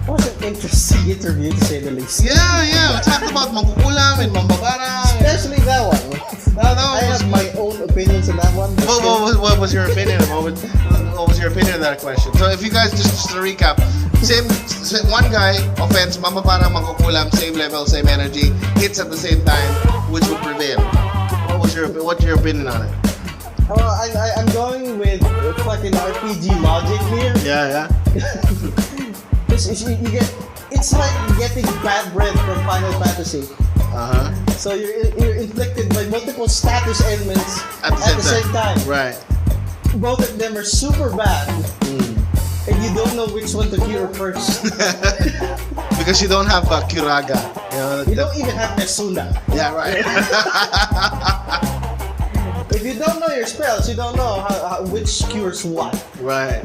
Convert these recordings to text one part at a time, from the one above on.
was an interesting interview to say the least. Yeah. We talked about mangkukulam and mambabarang. Especially that one. I have my own opinions on that one. What was your opinion? What was your opinion on that question? So if you guys just to recap, same one guy offense, mambabarang, mangkukulam, same level, same energy, hits at the same time, which would prevail? What's your opinion on it? I'm going with fucking RPG logic here. Yeah. It's like getting bad breath from Final Fantasy. So you're inflicted by multiple status ailments at the same time. Right. Both of them are super bad, and you don't know which one to cure first. Because you don't have Kuraga. You don't even have Esuna. Yeah, right. If you don't know your spells, you don't know which cures what. Right.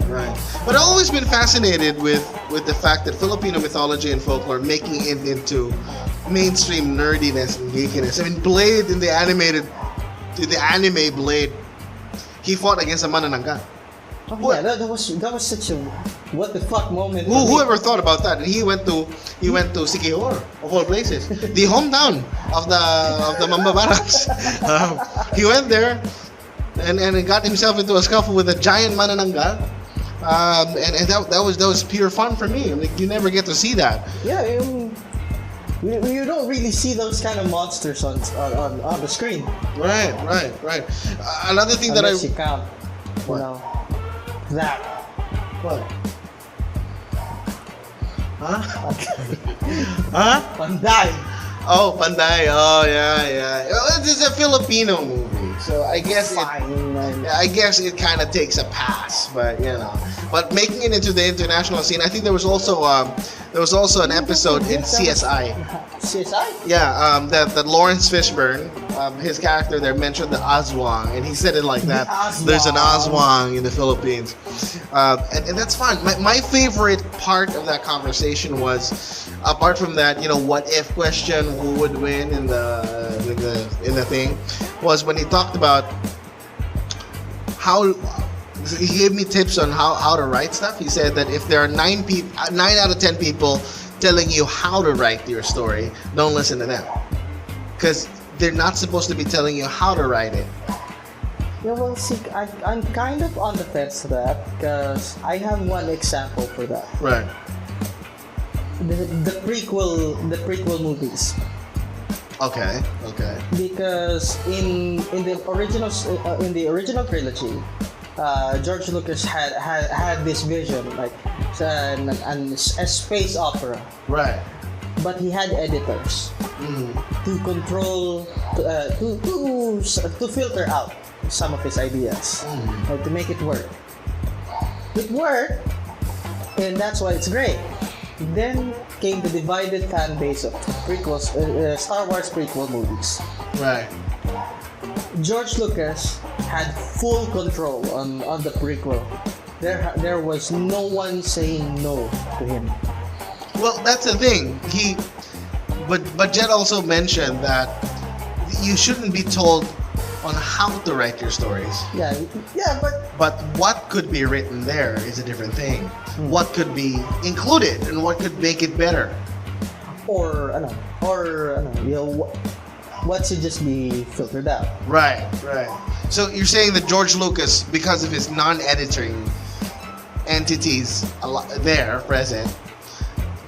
But I've always been fascinated with the fact that Filipino mythology and folklore making it into mainstream nerdiness and geekiness. I mean, Blade in the anime Blade, he fought against a manananggal. Yeah, that was such a what the fuck moment. Whoever thought about that? And he went to Siquijor, of all places, the hometown of the Mambabarangs. He went there and got himself into a scuffle with a giant manananggal. And that was pure fun for me. Like, you never get to see that. Yeah, you don't really see those kind of monsters on the screen. Right. Another thing Unless you count, that. What? Panday. Oh, Panday. Oh, yeah. Well, this is a Filipino movie, so I guess it kind of takes a pass, but But making it into the international scene, I think there was also an episode in CSI. CSI? Yeah, that Lawrence Fishburne, his character there mentioned the Aswang, and he said it like that. There's an Aswang in the Philippines, and that's fun. My favorite part of that conversation was, apart from that, what if question, who would win in the thing, was when he talked about how. He gave me tips on how to write stuff. He said that if there are 9 out of 10 people telling you how to write your story, don't listen to them, because they're not supposed to be telling you how to write it. Yeah, well, see, I'm kind of on the fence to that, because I have one example for that. Right. The prequel movies. Okay. Because in the original trilogy, George Lucas had this vision, like a space opera. Right. But he had editors to control, to filter out some of his ideas, to make it work. It worked, and that's why it's great. Then came the divided fan base of prequels, Star Wars prequel movies. Right. George Lucas had full control on the prequel. There was no one saying no to him. Well, that's the thing. But Jed also mentioned that you shouldn't be told on how to write your stories. Yeah, but what could be written there is a different thing. What could be included and what could make it better? What should just be filtered out? Right. So you're saying that George Lucas, because of his non-editing entities there present,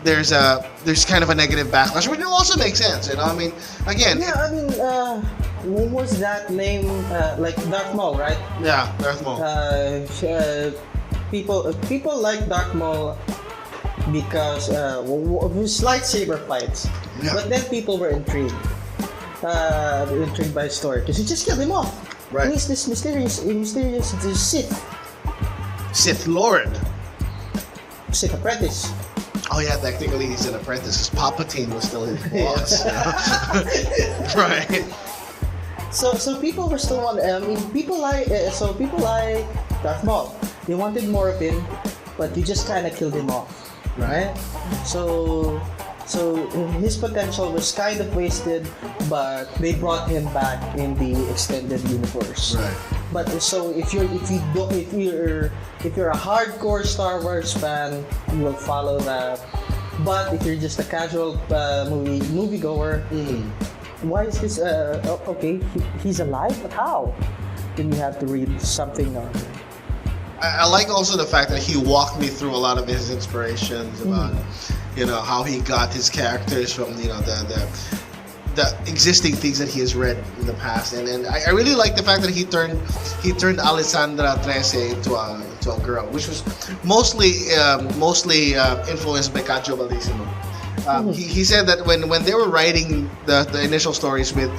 there's kind of a negative backlash, which also makes sense. I mean, again. Yeah, what was that name? Like Darth Maul, right? Yeah, Darth Maul. People like Darth Maul because of his lightsaber fights. Yeah. But then people were intrigued by the story because he just killed him off. Right. And he's this mysterious Sith Lord. Sith apprentice. Oh yeah, technically he's an apprentice because Palpatine was still his boss. Right. So people were still on. People like Darth Maul. They wanted more of him, but you just kind of killed him off, right? So his potential was kind of wasted, but they brought him back in the extended universe. Right. But so if you're if you're a hardcore Star Wars fan, you will follow that. But if you're just a casual moviegoer, why is this? Okay, he's alive, but how? Then you have to read something on. I like also the fact that he walked me through a lot of his inspirations about, how he got his characters from, the existing things that he has read in the past, and I really like the fact that he turned Alessandra Trece into a girl, which was mostly influenced by Cacho Baldissimo. He said that when they were writing the initial stories with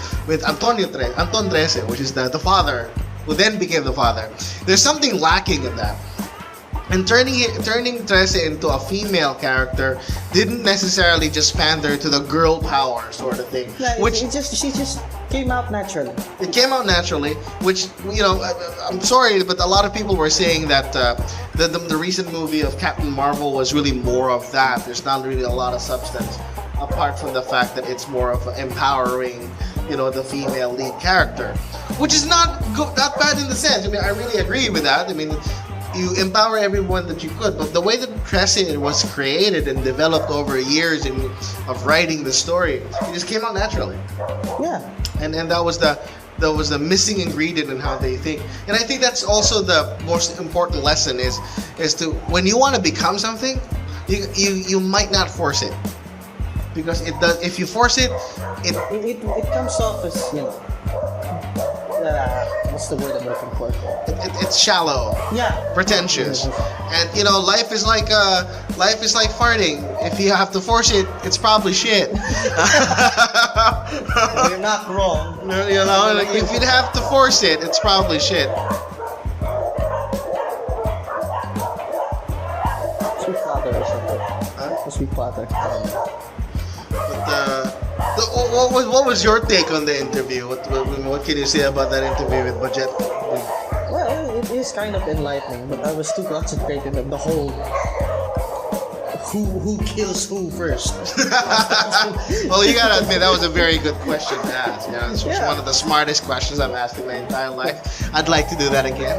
Anton Trece, which is the father who then became the father, there's something lacking in that. And turning Trece into a female character didn't necessarily just pander to the girl power sort of thing. Yeah, she just came out naturally. It came out naturally, which, I'm sorry, but a lot of people were saying that the recent movie of Captain Marvel was really more of that. There's not really a lot of substance, apart from the fact that it's more of empowering, the female lead character, which is not bad in the sense. I mean, I really agree with that. I mean, you empower everyone that you could, but the way that Trece was created and developed over years of writing the story, it just came out naturally. Yeah. And that was the missing ingredient in how they think. And I think that's also the most important lesson is to, when you want to become something, you might not force it, because it does. If you force it, it comes off as what's the word I'm looking for? It's shallow. Yeah. Pretentious. And life is like farting. If you have to force it, it's probably shit. You're not wrong. If you'd have to force it, it's probably shit. Sweet father or something. Huh? A sweet father. But what was your take on the interview? What can you say about that interview with Budget? Well, it is kind of enlightening, but I was too concentrated on the whole who kills who first. Well, you gotta admit that was a very good question to ask. It's one of the smartest questions I've asked in my entire life. I'd like to do that again.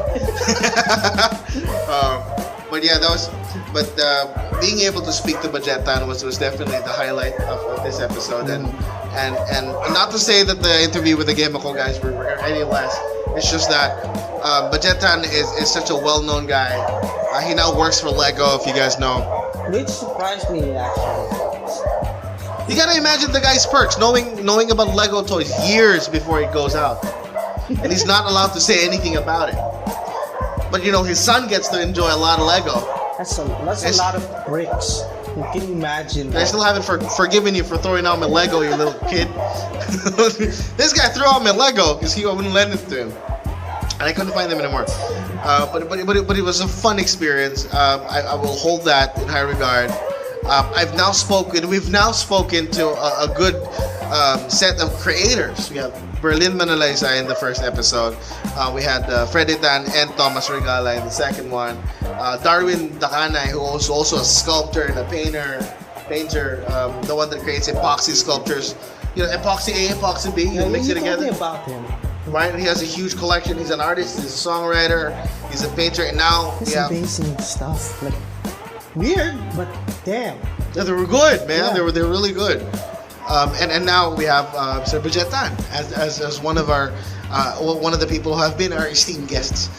But yeah, being able to speak to Bajetan was definitely the highlight of this episode, and not to say that the interview with the Game Ako guys were any less. It's just that Bajetan is such a well-known guy. He now works for Lego, if you guys know. Which surprised me, actually. You gotta imagine the guy's perks, knowing about Lego toys years before it goes out, and he's not allowed to say anything about it. But his son gets to enjoy a lot of Lego. That's a lot of bricks. You can imagine that. I still haven't forgiven you for throwing out my Lego, you little kid. This guy threw out my Lego because I wouldn't lend it to him, and I couldn't find them anymore. But it was a fun experience. I will hold that in high regard. We've now spoken to a good set of creators. We have Berlin Manalaisa in the first episode. We had Freddy Tan and Thomas Regala in the second one. Darwin Dakanay, who was also a sculptor and a painter, the one that creates epoxy sculptures. Epoxy A, epoxy B, you mix it together. Tell me about him. Right, he has a huge collection. He's an artist, he's a songwriter, he's a painter, and now It's amazing stuff. Like, weird, but damn. Yeah, they were good, man. Yeah. They were really good. And now we have Sir Bajetan as one of our one of the people who have been our esteemed guests.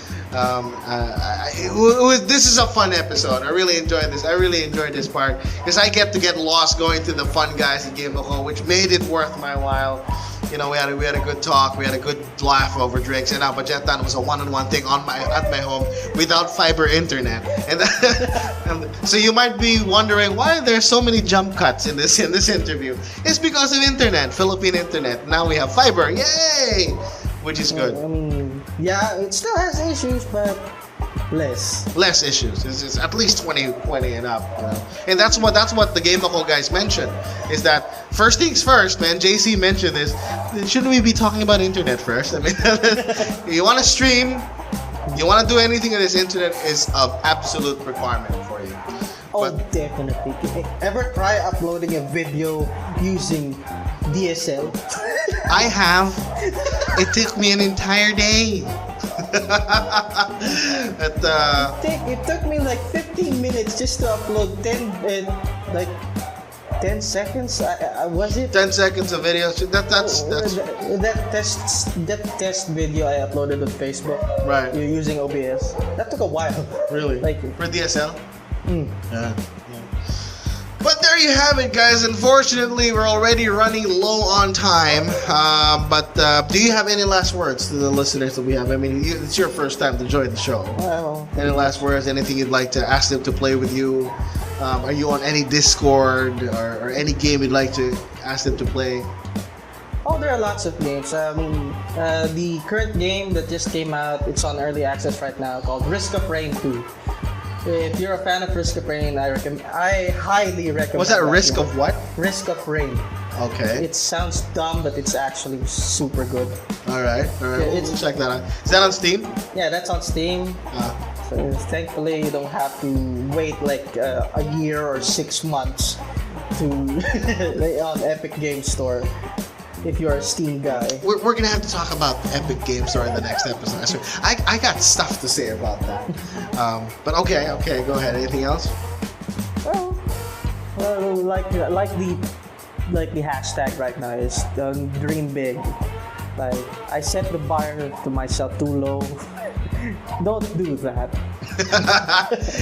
This is a fun episode. I really enjoyed this. I really enjoyed this part because I get lost going to the fun guys at Game Ako, which made it worth my while. We had a good talk. We had a good laugh over drinks, and now Bajetan was a one-on-one thing at my home without fiber internet. And so you might be wondering why there are so many jump cuts in this interview. It's because of internet, Philippine internet. Now we have fiber, yay! Which is good. I mean, yeah, it still has issues, but less issues. It's at least 20 and up. And that's what the Game Ako guys mentioned, is that first things first, man. JC mentioned this. Shouldn't we be talking about internet first? I mean, you want to stream, you want to do anything on this internet is of absolute requirement for you. Oh, definitely. Ever try uploading a video using DSL? I have. It took me an entire day. It took me like 15 minutes just to upload 10 seconds. Was it 10 seconds of video. That's that test video I uploaded on Facebook. right. You're using OBS. That took a while. Really? Like For DSL? mm. Yeah. But there you have it, guys. Unfortunately, we're already running low on time. But do you have any last words to the listeners that we have? I mean, it's your first time to join the show. Well, Any last words? Anything you'd like to ask them to play with you? Are you on any Discord or any game you'd like to ask them to play? oh, there are lots of games. I mean, the current game that just came out, it's on early access right now, called Risk of Rain 2. If you're a fan of Risk of Rain, I highly recommend. Was that Risk game. of what? Risk of Rain? Okay. It sounds dumb, but it's actually super good. All right. Yeah, We'll check that out. Is that on Steam? Yeah, that's on Steam. So thankfully, you don't have to wait like a year or 6 months to on Epic Game Store if you're a Steam guy. We're gonna have to talk about Epic Game Store in the next episode. I got stuff to say about that. But okay, go ahead. Anything else? Well, like the hashtag right now is dream big. Like I set the bar to myself too low. Don't do that.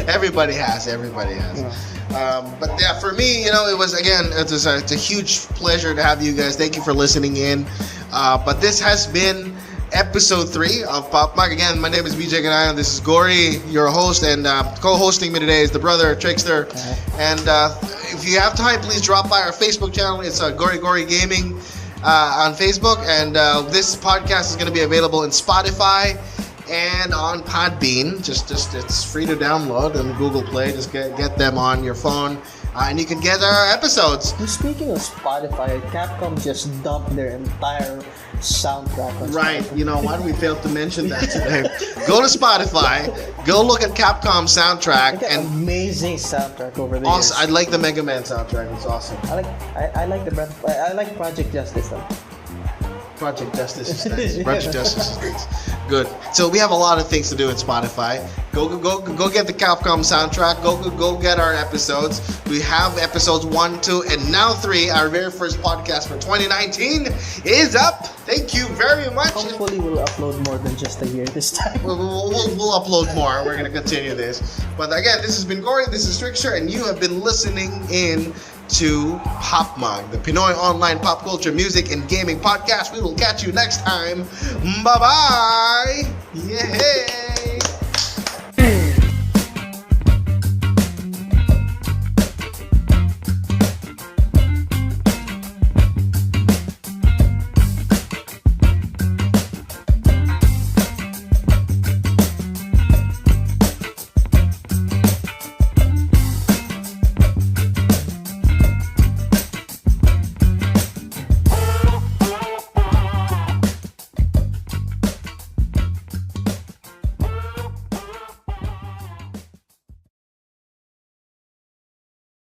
Everybody has. But yeah, for me, it was it's a huge pleasure to have you guys. Thank you for listening in. But this has been episode 3 of Pop Mag. Again, my name is BJ Ganayon. This is Gori, your host, and co-hosting me today is the brother Trixter. And if you have time, please drop by our Facebook channel. It's Gori-Gori Gaming on Facebook. And this podcast is going to be available in Spotify and on Podbean. Just it's free to download on Google Play. Just get them on your phone, and you can get our episodes. And speaking of Spotify, Capcom just dumped their entire soundtrack on Right. Spotify. You know what? We failed to mention that today. Go to Spotify. Go look at Capcom soundtrack They got and. amazing soundtrack over the Also, years. I like the Mega Man soundtrack. It's awesome. I like Project Justice though. Project Justice is nice. Project Justice is nice. Good. So we have a lot of things to do in Spotify. Go get the Capcom soundtrack. Go get our episodes. We have episodes 1, 2, and now 3. Our very first podcast for 2019 is up. Thank you very much. Hopefully we'll upload more than just a year this time. We'll upload more. We're going to continue this. But again, this has been Gori. This is Trixter, and you have been listening in to Pop Mag, the Pinoy Online Pop-Culture Music and Gaming Podcast. We will catch you next time. Bye-bye. Yeah.